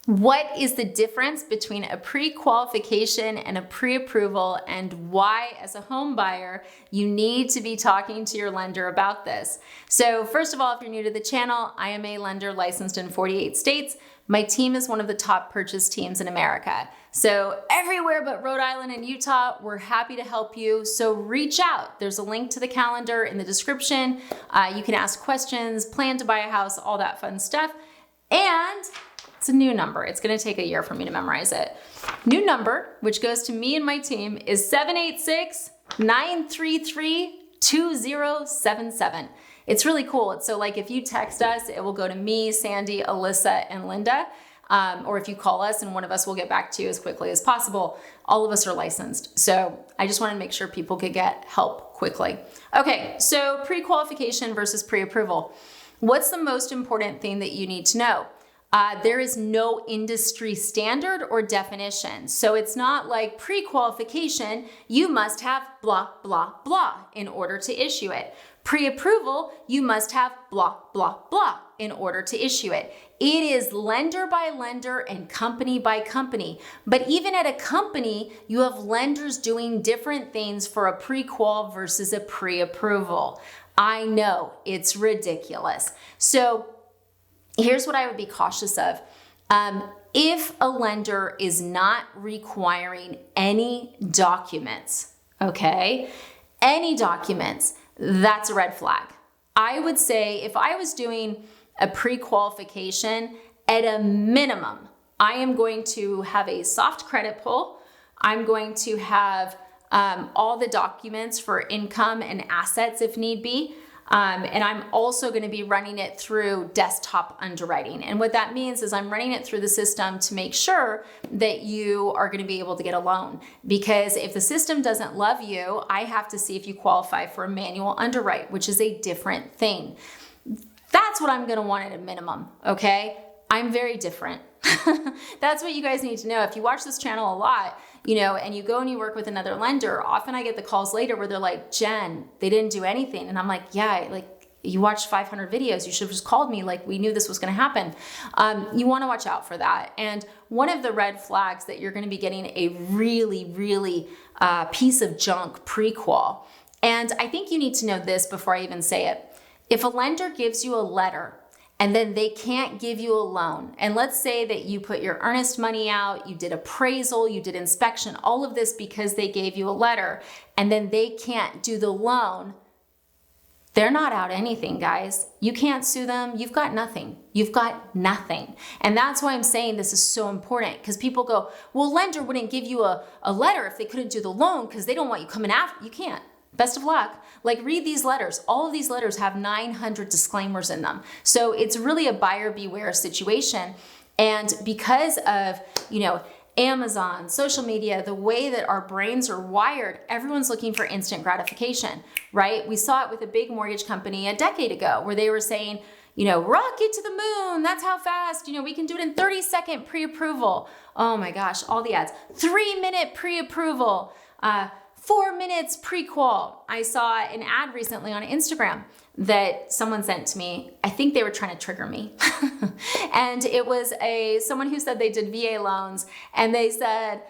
What is the difference between a pre-qualification and a pre-approval, and why, as a home buyer, you need to be talking to your lender about this? So first of all, if you're new to the channel, I am a lender licensed in 48 states. My team is one of the top purchase teams in America. So everywhere but Rhode Island and Utah, we're happy to help you. So reach out. There's a link to the calendar in the description. You can ask questions, plan to buy a house, all that fun stuff. And it's a new number. It's gonna take a year for me to memorize it. New number, which goes to me and my team, is 786-933-2077. It's really cool. So like if you text us, it will go to me, Sandy, Alyssa, and Linda. Or if you call us, and one of us will get back to you as quickly as possible. All of us are licensed. So I just want to make sure people could get help quickly. Okay, so pre-qualification versus pre-approval. What's the most important thing that you need to know? There is no industry standard or definition. So it's not like pre-qualification, you must have blah, blah, blah in order to issue it. Pre-approval, you must have blah, blah, blah in order to issue it. It is lender by lender and company by company. But even at a company, you have lenders doing different things for a pre-qual versus a pre-approval. I know, it's ridiculous. So here's what I would be cautious of. If a lender is not requiring any documents, okay, any documents, that's a red flag. I would say if I was doing a pre-qualification, at a minimum, I am going to have a soft credit pull. I'm going to have all the documents for income and assets if need be. And I'm also going to be running it through desktop underwriting. And what that means is I'm running it through the system to make sure that you are going to be able to get a loan. Because if the system doesn't love you, I have to see if you qualify for a manual underwrite, which is a different thing. That's what I'm going to want at a minimum, okay? I'm very different. That's what you guys need to know. If you watch this channel a lot, and you go and you work with another lender, often I get the calls later where they're like, Jen, they didn't do anything. And I'm like, yeah, like you watched 500 videos. You should have just called me. Like we knew this was going to happen. You want to watch out for that. And one of the red flags that you're going to be getting a really, really piece of junk pre-qual. And I think you need to know this before I even say it. If a lender gives you a letter and then they can't give you a loan, and let's say that you put your earnest money out, you did appraisal, you did inspection, all of this because they gave you a letter, and then they can't do the loan, they're not out anything, guys. You can't sue them. You've got nothing. You've got nothing. And that's why I'm saying this is so important, because people go, well, lender wouldn't give you a letter if they couldn't do the loan because they don't want you coming after. You can't. Best of luck. Like read these letters. All of these letters have 900 disclaimers in them. So it's really a buyer beware situation. And because of, Amazon, social media, the way that our brains are wired, everyone's looking for instant gratification, right? We saw it with a big mortgage company a decade ago where they were saying, rocket to the moon. That's how fast, we can do it in 30-second pre-approval. Oh my gosh, all the ads. 3-minute pre-approval. 4 minutes pre-qual. I saw an ad recently on Instagram that someone sent to me. I think they were trying to trigger me. And it was someone who said they did VA loans, and they said,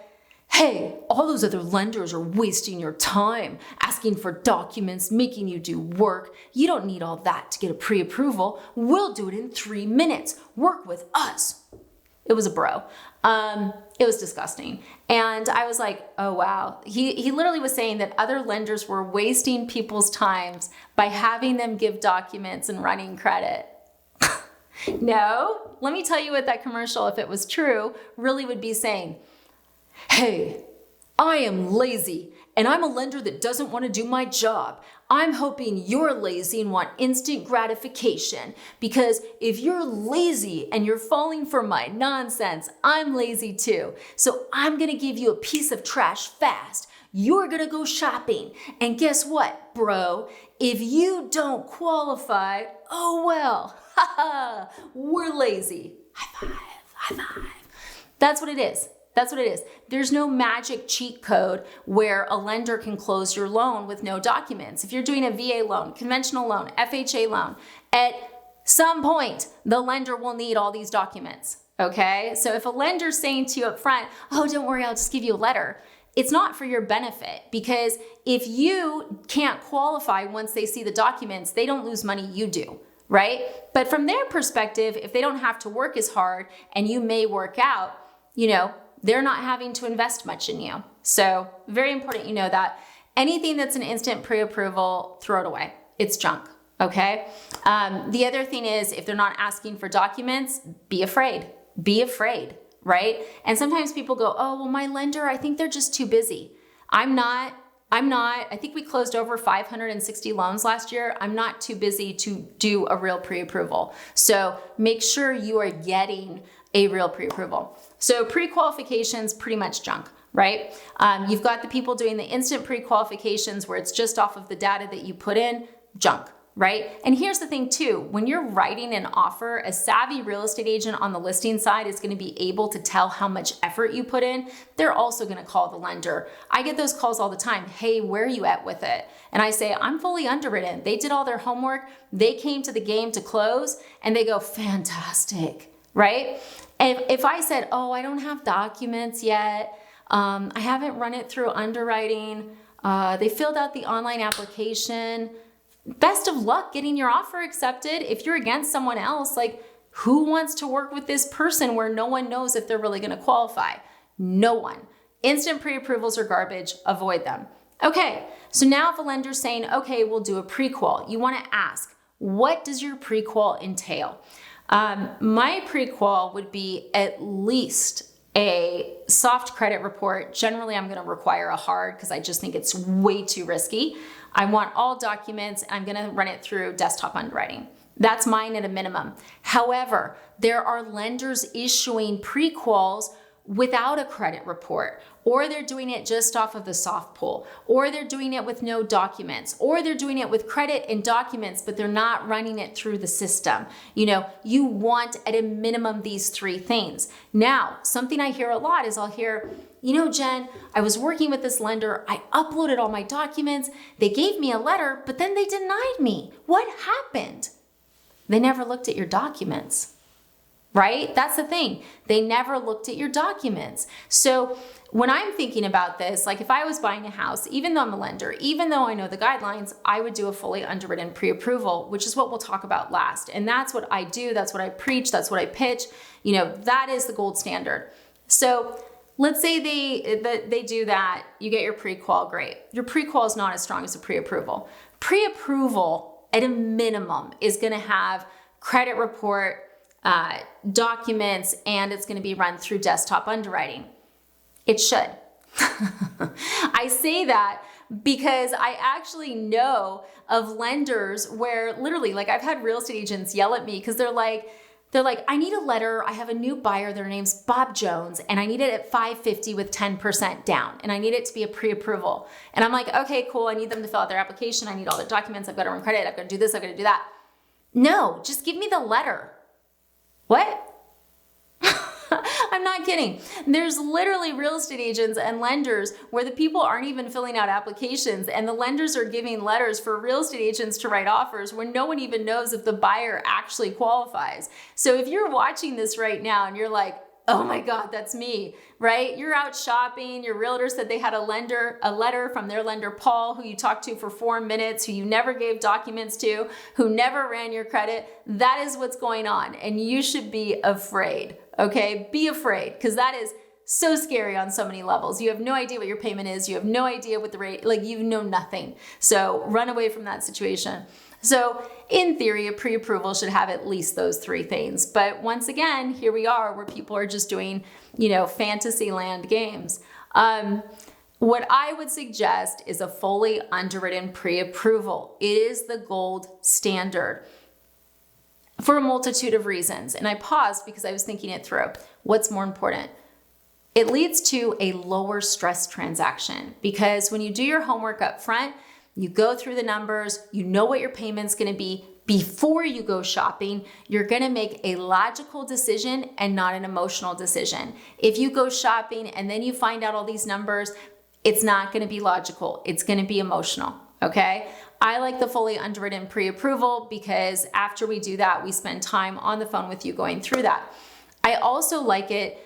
hey, all those other lenders are wasting your time, asking for documents, making you do work. You don't need all that to get a pre-approval. We'll do it in 3 minutes. Work with us. It was a bro. It was disgusting. And I was like, oh, wow. He literally was saying that other lenders were wasting people's times by having them give documents and running credit. No, let me tell you what that commercial, if it was true, really would be saying. Hey, I am lazy and I'm a lender that doesn't want to do my job. I'm hoping you're lazy and want instant gratification, because if you're lazy and you're falling for my nonsense, I'm lazy too. So I'm going to give you a piece of trash fast. You're going to go shopping. And guess what, bro? If you don't qualify, oh well, we're lazy. High five, high five. That's what it is. That's what it is. There's no magic cheat code where a lender can close your loan with no documents. If you're doing a VA loan, conventional loan, FHA loan, at some point, the lender will need all these documents. Okay. So if a lender's saying to you up front, oh, don't worry, I'll just give you a letter, it's not for your benefit, because if you can't qualify once they see the documents, they don't lose money, you do, right? But from their perspective, if they don't have to work as hard and you may work out, they're not having to invest much in you. So very important you know that. Anything that's an instant pre-approval, throw it away. It's junk, okay? The other thing is, if they're not asking for documents, be afraid. Be afraid, right? And sometimes people go, oh, well, my lender, I think they're just too busy. I'm not. I think we closed over 560 loans last year. I'm not too busy to do a real pre-approval. So make sure you are getting a real pre-approval. So pre-qualification's pretty much junk, right? You've got the people doing the instant pre-qualifications where it's just off of the data that you put in, junk, right? And here's the thing too, when you're writing an offer, a savvy real estate agent on the listing side is gonna be able to tell how much effort you put in. They're also gonna call the lender. I get those calls all the time. Hey, where are you at with it? And I say, I'm fully underwritten. They did all their homework. They came to the game to close, and they go, fantastic, right? And if I said, oh, I don't have documents yet, I haven't run it through underwriting, they filled out the online application, best of luck getting your offer accepted. If you're against someone else, like, who wants to work with this person where no one knows if they're really gonna qualify? No one. Instant pre-approvals are garbage, avoid them. Okay, so now if a lender's saying, okay, we'll do a pre-qual, you wanna ask, what does your pre-qual entail? My pre-qual would be at least a soft credit report. Generally, I'm going to require a hard because I just think it's way too risky. I want all documents. I'm going to run it through desktop underwriting. That's mine at a minimum. However, there are lenders issuing pre-quals without a credit report, or they're doing it just off of the soft pull, or they're doing it with no documents, or they're doing it with credit and documents, but they're not running it through the system. You want at a minimum these three things. Now, something I hear a lot is I'll hear, Jen, I was working with this lender. I uploaded all my documents. They gave me a letter, but then they denied me. What happened? They never looked at your documents. Right? That's the thing. They never looked at your documents. So when I'm thinking about this, like if I was buying a house, even though I'm a lender, even though I know the guidelines, I would do a fully underwritten pre-approval, which is what we'll talk about last. And that's what I do. That's what I preach. That's what I pitch. That is the gold standard. So let's say they do that. You get your pre-qual, great. Your pre-qual is not as strong as a pre-approval. Pre-approval at a minimum is going to have credit report, documents, and it's going to be run through desktop underwriting. It should. I say that because I actually know of lenders where literally, like, I've had real estate agents yell at me because they're like, I need a letter. I have a new buyer. Their name's Bob Jones, and I need it at 550 with 10% down, and I need it to be a pre-approval. And I'm like, okay, cool. I need them to fill out their application. I need all their documents. I've got to run credit. I've got to do this. I've got to do that. No, just give me the letter. What? I'm not kidding. There's literally real estate agents and lenders where the people aren't even filling out applications, and the lenders are giving letters for real estate agents to write offers where no one even knows if the buyer actually qualifies. So if you're watching this right now and you're like, oh my God, that's me, right? You're out shopping. Your realtor said they had a letter from their lender, Paul, who you talked to for 4 minutes, who you never gave documents to, who never ran your credit. That is what's going on. And you should be afraid, okay? Be afraid, because that is so scary on so many levels. You have no idea what your payment is. You have no idea what the rate, you know nothing. So run away from that situation. So in theory, a pre-approval should have at least those three things. But once again, here we are where people are just doing, fantasy land games. What I would suggest is a fully underwritten pre-approval. It is the gold standard for a multitude of reasons. And I paused because I was thinking it through. What's more important? It leads to a lower stress transaction, because when you do your homework up front, you go through the numbers, you know what your payment's gonna be before you go shopping. You're gonna make a logical decision and not an emotional decision. If you go shopping and then you find out all these numbers, it's not gonna be logical, it's gonna be emotional, okay? I like the fully underwritten pre-approval because after we do that, we spend time on the phone with you going through that. I also like it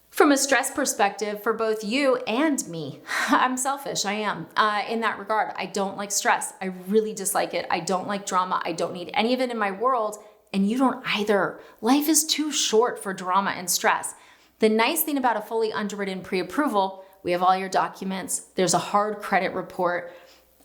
from a stress perspective for both you and me. I'm selfish, I am, in that regard. I don't like stress. I really dislike it. I don't like drama. I don't need any of it in my world, and you don't either. Life is too short for drama and stress. The nice thing about a fully underwritten pre-approval, we have all your documents, there's a hard credit report,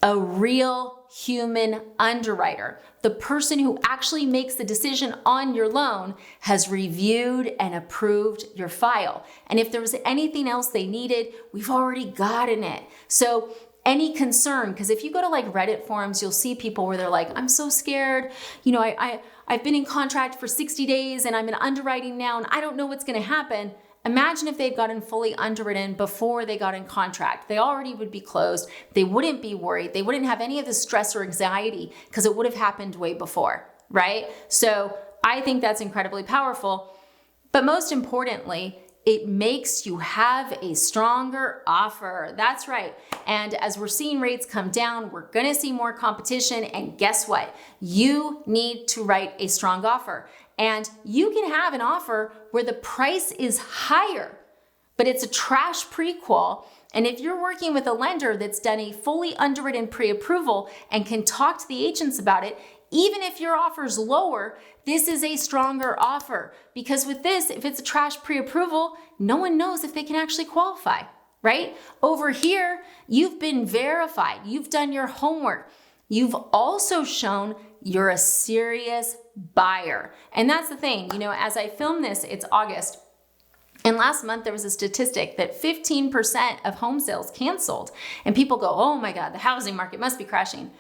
a real human underwriter. The person who actually makes the decision on your loan has reviewed and approved your file. And if there was anything else they needed, we've already gotten it. So any concern, because if you go to like Reddit forums, you'll see people where they're like, I'm so scared. You know, I've been in contract for 60 days and I'm in underwriting now and I don't know what's going to happen. Imagine if they'd gotten fully underwritten before they got in contract. They already would be closed. They wouldn't be worried. They wouldn't have any of the stress or anxiety because it would have happened way before, right? So I think that's incredibly powerful. But most importantly, it makes you have a stronger offer. That's right. And as we're seeing rates come down, we're going to see more competition. And guess what? You need to write a strong offer. And you can have an offer where the price is higher, but it's a trash pre-qual. And if you're working with a lender that's done a fully underwritten pre-approval and can talk to the agents about it, even if your offer's lower, this is a stronger offer. Because with this, if it's a trash pre-approval, no one knows if they can actually qualify, right? Over here, you've been verified. You've done your homework. You've also shown you're a serious buyer. And that's the thing, you know, as I film this, it's August. And last month, there was a statistic that 15% of home sales canceled. And people go, oh my God, the housing market must be crashing.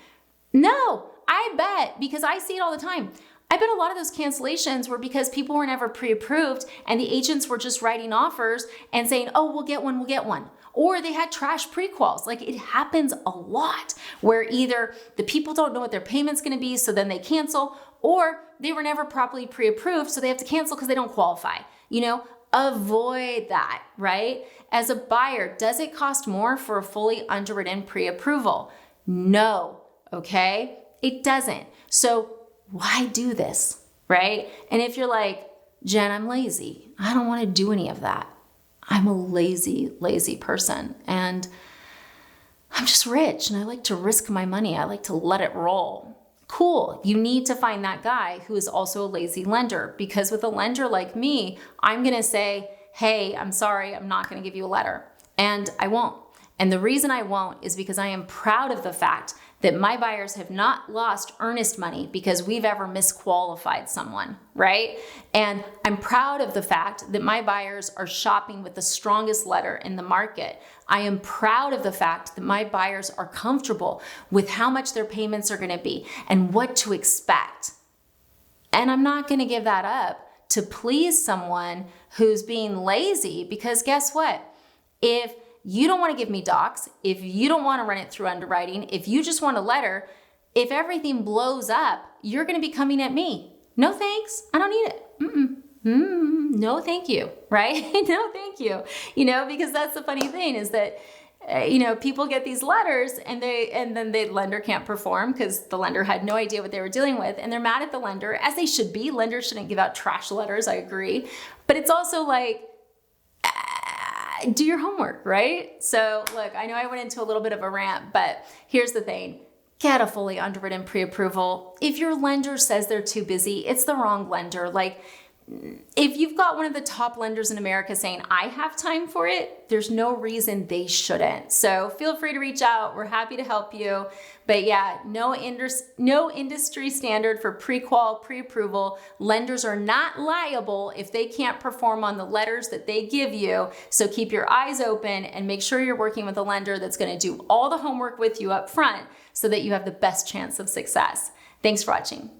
No, I bet, because I see it all the time. I bet a lot of those cancellations were because people were never pre-approved and the agents were just writing offers and saying, oh, we'll get one, we'll get one. Or they had trash pre-quals. Like it happens a lot where either the people don't know what their payment's gonna be, so then they cancel, or they were never properly pre-approved, so they have to cancel because they don't qualify. You know, avoid that, right? As a buyer, does it cost more for a fully underwritten pre-approval? No, okay? It doesn't. So why do this, right? And if you're like, Jen, I'm lazy. I don't want to do any of that. I'm a lazy person and I'm just rich and I like to risk my money. I like to let it roll. Cool. You need to find that guy who is also a lazy lender, because with a lender like me, I'm going to say, hey, I'm sorry, I'm not going to give you a letter. And I won't. And the reason I won't is because I am proud of the fact that my buyers have not lost earnest money because we've ever misqualified someone, right? And I'm proud of the fact that my buyers are shopping with the strongest letter in the market. I am proud of the fact that my buyers are comfortable with how much their payments are going to be and what to expect. And I'm not going to give that up to please someone who's being lazy, because guess what? If you don't want to give me docs, if you don't want to run it through underwriting, if you just want a letter, if everything blows up, you're going to be coming at me. No thanks. I don't need it. No, thank you. Right? No, thank you. You know, because that's the funny thing is that, you know, people get these letters and then the lender can't perform because the lender had no idea what they were dealing with. And they're mad at the lender, as they should be. Lenders shouldn't give out trash letters. I agree. But it's also like, do your homework, right? So look, I know I went into a little bit of a rant, but here's the thing. Get a fully underwritten pre-approval. If your lender says they're too busy, it's the wrong lender. Like, if you've got one of the top lenders in America saying, I have time for it, there's no reason they shouldn't. So feel free to reach out. We're happy to help you. But yeah, no industry standard for pre-qual, pre-approval. Lenders are not liable if they can't perform on the letters that they give you. So keep your eyes open and make sure you're working with a lender that's going to do all the homework with you up front so that you have the best chance of success. Thanks for watching.